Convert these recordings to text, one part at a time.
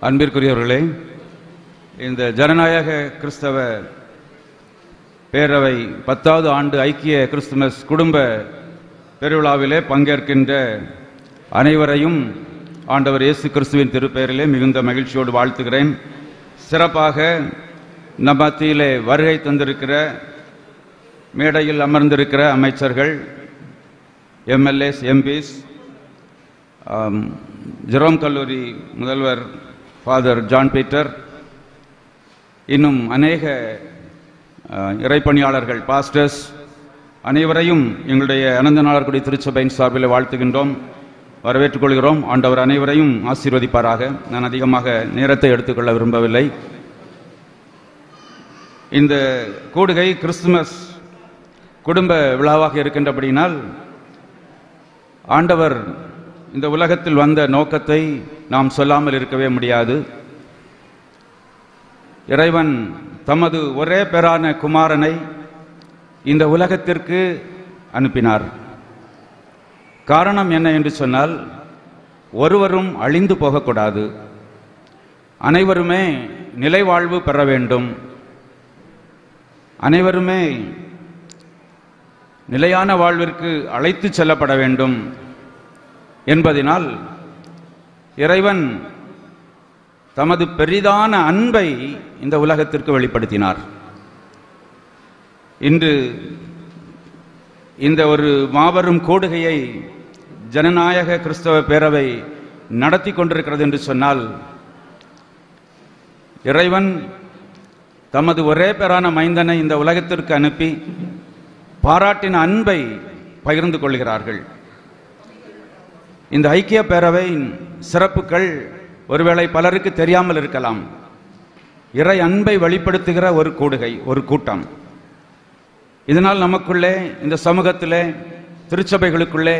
அன்பிற்குரியவர்களே, இந்த ஜனநாயக கிறிஸ்தவ பேரவை 10வது ஆண்டு ஐக்கிய கிறிஸ்துமஸ் குடும்ப பெருவிழாவிலே பங்கேற்கின்ற அனைவரையும் ஆண்டவர் இயேசு கிறிஸ்துவின் திருப்பெயரிலே மிகுந்த மகிழ்ச்சியோடு வாழ்த்துகிறேன். சிறப்பாக நம் மத்தியிலே வருகை தந்திருக்கிற மேடையில் அமர்ந்திருக்கிற அமைச்சர்கள், எம்எல்ஏஸ், எம்பிஸ், ஜெரோம் கல்லூரி முதல்வர் ஃபாதர் ஜான் பீட்டர், இன்னும் அநேக இறைப்பணியாளர்கள், பாஸ்டர்ஸ் அனைவரையும் எங்களுடைய அனந்தநாளர்குடி திருச்சபையின் சார்பில் வாழ்த்துகின்றோம், வரவேற்றுக் கொள்கிறோம். ஆண்டவர் அனைவரையும் ஆசீர்வதிப்பாராக. நான் அதிகமாக நேரத்தை எடுத்துக்கொள்ள விரும்பவில்லை. இந்த கூடுகை கிறிஸ்துமஸ் குடும்ப விழாவாக இருக்கின்றபடியினால் ஆண்டவர் இந்த உலகத்தில் வந்த நோக்கத்தை நாம் சொல்லாமல் இருக்கவே முடியாது. இறைவன் தமது ஒரே பேரான குமாரனை இந்த உலகத்திற்கு அனுப்பினார். காரணம் என்ன என்று சொன்னால், ஒருவரும் அழிந்து போகக்கூடாது, அனைவருமே நிலைவாழ்வு பெற வேண்டும், அனைவருமே நிலையான வாழ்விற்கு அழைத்து செல்லப்பட வேண்டும் என்பதனால் இறைவன் தமது பெரிதான அன்பை இந்த உலகத்திற்கு வெளிப்படுத்தினார். இன்று இந்த ஒரு மாபெரும் கூடுகையை ஜனநாயக கிறிஸ்தவ பேரவை நடத்தி கொண்டிருக்கிறது என்று சொன்னால், இறைவன் தமது ஒரே பேரான மைந்தனை இந்த உலகத்திற்கு அனுப்பி பாராட்டின அன்பை பகிர்ந்து கொள்கிறார்கள். இந்த ஐக்கிய பேரவையின் சிறப்புகள் ஒருவேளை பலருக்கு தெரியாமல் இருக்கலாம். இறை அன்பை வெளிப்படுத்துகிற ஒரு கூடுகை, ஒரு கூட்டம். இதனால் நமக்குள்ளே, இந்த சமூகத்திலே, திருச்சபைகளுக்குள்ளே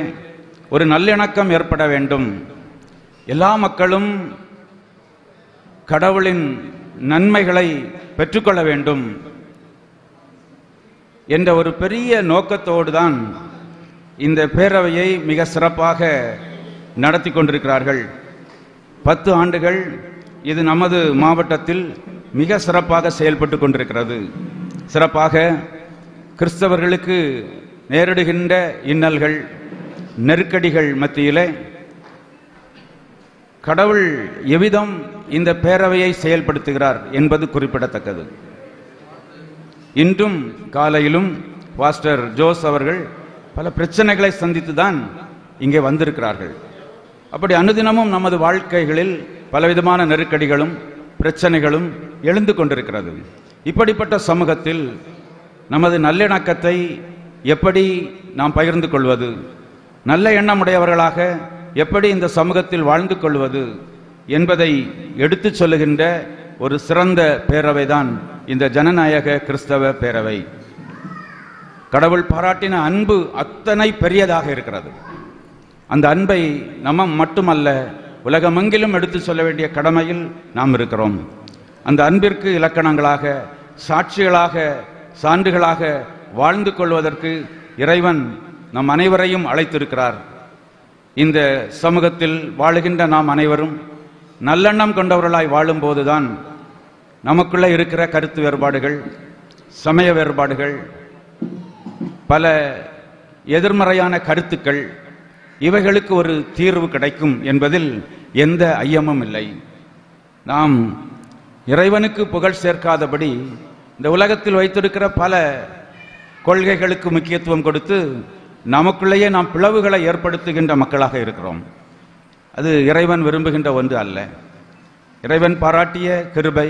ஒரு நல்லிணக்கம் ஏற்பட வேண்டும், எல்லா மக்களும் கடவுளின் நன்மைகளை பெற்றுக்கொள்ள வேண்டும் என்ற ஒரு பெரிய நோக்கத்தோடு தான் இந்த பேரவையை மிக சிறப்பாக நடத்தி கொண்டிருக்கிறார்கள். 10 ஆண்டுகள் இது நமது மாவட்டத்தில் மிக சிறப்பாக செயல்பட்டு கொண்டிருக்கிறது. சிறப்பாக கிறிஸ்தவர்களுக்கு நேரிடுகின்ற இன்னல்கள், நெருக்கடிகள் மத்தியிலே கடவுள் எவ்விதம் இந்த பேரவையை செயல்படுத்துகிறார் என்பது குறிப்பிடத்தக்கது. இன்றும் காலையிலும் பாஸ்டர் ஜோஸ் அவர்கள் பல பிரச்சனைகளை சந்தித்து தான் இங்கே வந்திருக்கிறார்கள். அப்படி அனுதினமும் நமது வாழ்க்கைகளில் பலவிதமான நெருக்கடிகளும் பிரச்சனைகளும் எழுந்து கொண்டிருக்கிறது. இப்படிப்பட்ட சமூகத்தில் நமது நல்லிணக்கத்தை எப்படி நாம் பகிர்ந்து கொள்வது, நல்ல எண்ணமுடையவர்களாக எப்படி இந்த சமூகத்தில் வாழ்ந்து கொள்வது என்பதை எடுத்து சொல்லுகின்ற ஒரு சிறந்த பேரவை தான் இந்த ஜனநாயக கிறிஸ்தவ பேரவை. கடவுள் பாராட்டின அன்பு அத்தனை பெரியதாக இருக்கிறது. அந்த அன்பை நம்ம மட்டுமல்ல, உலகமெங்கிலும் எடுத்து சொல்ல வேண்டிய கடமையில் நாம் இருக்கிறோம். அந்த அன்பிற்கு இலக்கணங்களாக, சாட்சிகளாக, சான்றுகளாக வாழ்ந்து கொள்வதற்கு இறைவன் நம் அனைவரையும் அழைத்திருக்கிறார். இந்த சமூகத்தில் வாழுகின்ற நாம் அனைவரும் நல்லெண்ணம் கொண்டவர்களாய் வாழும்போதுதான் நமக்குள்ளே இருக்கிற கருத்து வேறுபாடுகள், சமய வேறுபாடுகள், பல எதிர்மறையான கருத்துக்கள், இவைகளுக்கு ஒரு தீர்வு கிடைக்கும் என்பதில் எந்த ஐயமும் இல்லை. நாம் இறைவனுக்கு புகழ் சேர்க்காதபடி இந்த உலகத்தில் வைத்திருக்கிற பல கொள்கைகளுக்கு முக்கியத்துவம் கொடுத்து நமக்குள்ளேயே நாம் பிளவுகளை ஏற்படுத்துகின்ற மக்களாக இருக்கிறோம். அது இறைவன் விரும்புகின்ற ஒன்று அல்ல. இறைவன் பாராட்டிய கிருபை,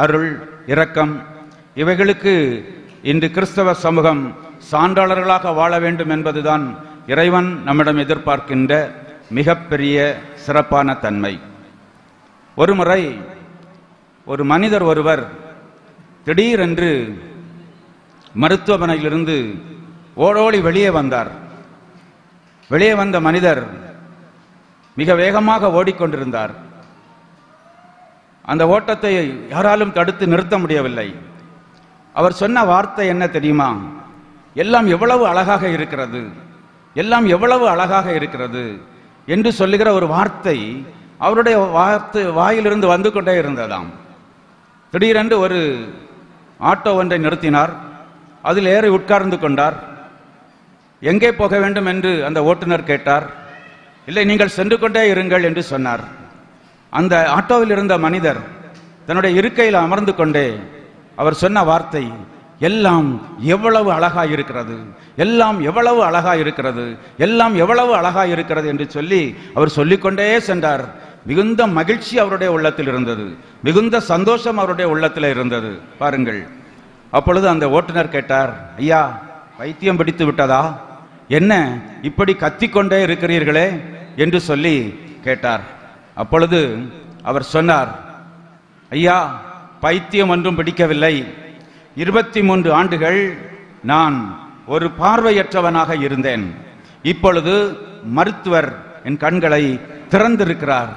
அருள், இரக்கம் இவைகளுக்கு இன்று கிறிஸ்தவ சமூகம் சான்றாளர்களாக வாழ வேண்டும் என்பதுதான் இறைவன் நம்மிடம் எதிர்பார்க்கின்ற மிகப்பெரிய சிறப்பான தன்மை. ஒருமுறை ஒரு மனிதர் ஒருவர் திடீரென்று மருத்துவமனையிலிருந்து ஓடோடி வெளியே வந்தார். வெளியே வந்த மனிதர் மிக வேகமாக ஓடிக்கொண்டிருந்தார். அந்த ஓட்டத்தை யாராலும் தடுத்து நிறுத்த முடியவில்லை. அவர் சொன்ன வார்த்தை என்ன தெரியுமா? எல்லாம் எவ்வளவு அழகாக இருக்கிறது, எல்லாம் எவ்வளவு அழகாக இருக்கிறது என்று சொல்லுகிற ஒரு வார்த்தை அவருடைய வாயிலிருந்து வந்து கொண்டே இருந்ததாம். திடீரென்று ஒரு ஆட்டோ ஒன்றை நிறுத்தினார். அதில் ஏறி உட்கார்ந்து கொண்டார். எங்கே போக வேண்டும் என்று அந்த ஓட்டுநர் கேட்டார். இல்லை, நீங்கள் சென்று கொண்டே இருங்கள் என்று சொன்னார். அந்த ஆட்டோவில் இருந்த மனிதர் தன்னுடைய இருக்கையில் அமர்ந்து கொண்டே அவர் சொன்ன வார்த்தை, எல்லாம் எவ்வளவு அழகாய் இருக்கிறது, எல்லாம் எவ்வளவு அழகாய் இருக்கிறது, எல்லாம் எவ்வளவு அழகாய் இருக்கிறது என்று சொல்லி அவர் சொல்லிக்கொண்டே சென்றார். மிகுந்த மகிழ்ச்சி அவருடைய உள்ளத்தில் இருந்தது, மிகுந்த சந்தோஷம் அவருடைய உள்ளத்தில் இருந்தது. பாருங்கள், அப்பொழுது அந்த ஓட்டுநர் கேட்டார், ஐயா, பைத்தியம் பிடித்து விட்டதா, என்ன இப்படி கத்திக்கொண்டே இருக்கிறீர்களே என்று சொல்லி கேட்டார். அப்பொழுது அவர் சொன்னார், ஐயா, பைத்தியம் ஒன்றும் பிடிக்கவில்லை. 23 ஆண்டுகள் நான் ஒரு பார்வையற்றவனாக இருந்தேன். இப்பொழுது மருத்துவர் என் கண்களை திறந்திருக்கிறார்.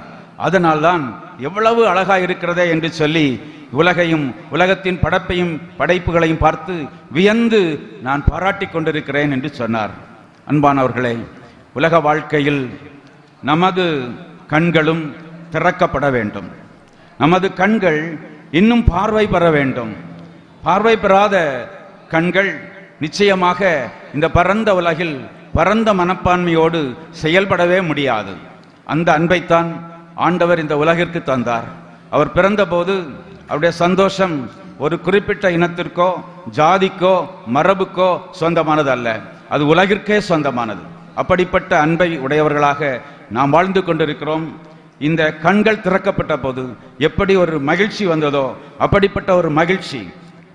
அதனால்தான் எவ்வளவு அழகா இருக்கிறதே என்று சொல்லி உலகையும் உலகத்தின் படைப்புகளையும் பார்த்து வியந்து நான் பாராட்டிக் கொண்டிருக்கிறேன் என்று சொன்னார். அன்பானவர்களே, உலக வாழ்க்கையில் நமது கண்களும் திறக்கப்பட வேண்டும். நமது கண்கள் இன்னும் பார்வை பெற வேண்டும். பார்வை பெறாத கண்கள் நிச்சயமாக இந்த பரந்த உலகில் பரந்த மனப்பான்மையோடு செயல்படவே முடியாது. அந்த அன்பைத்தான் ஆண்டவர் இந்த உலகிற்கு தந்தார். அவர் பிறந்தபோது அவருடைய சந்தோஷம் ஒரு குறிப்பிட்ட இனத்திற்கோ ஜாதிக்கோ மரபுக்கோ சொந்தமானது அல்ல, அது உலகிற்கே சொந்தமானது. அப்படிப்பட்ட அன்பை உடையவர்களாக நாம் வாழ்ந்து கொண்டிருக்கிறோம். இந்த கண்கள் திறக்கப்பட்ட போது எப்படி ஒரு மகிழ்ச்சி வந்ததோ அப்படிப்பட்ட ஒரு மகிழ்ச்சி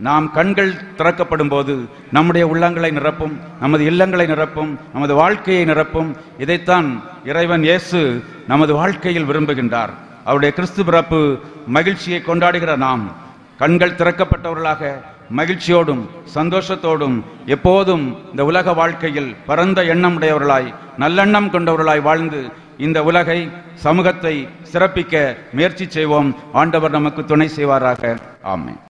நாம் கண்கள் திறக்கப்படும் போது நம்முடைய உள்ளங்களை நிரப்பும், நமது இல்லங்களை நிரப்பும், நமது வாழ்க்கையை நிரப்பும். இதைத்தான் இறைவன் இயேசு நமது வாழ்க்கையில் விரும்புகின்றார். அவருடைய கிறிஸ்து பிறப்பு மகிழ்ச்சியை கொண்டாடுகிற நாம் கண்கள் திறக்கப்பட்டவர்களாக மகிழ்ச்சியோடும் சந்தோஷத்தோடும் எப்போதும் இந்த உலக வாழ்க்கையில் பரந்த எண்ணம் உடையவர்களாய் நல்லெண்ணம் கொண்டவர்களாய் வாழ்ந்து இந்த உலகை சமூகத்தை சிறப்பிக்க முயற்சி செய்வோம். ஆண்டவர் நமக்கு துணை செய்வாராக. ஆமென்.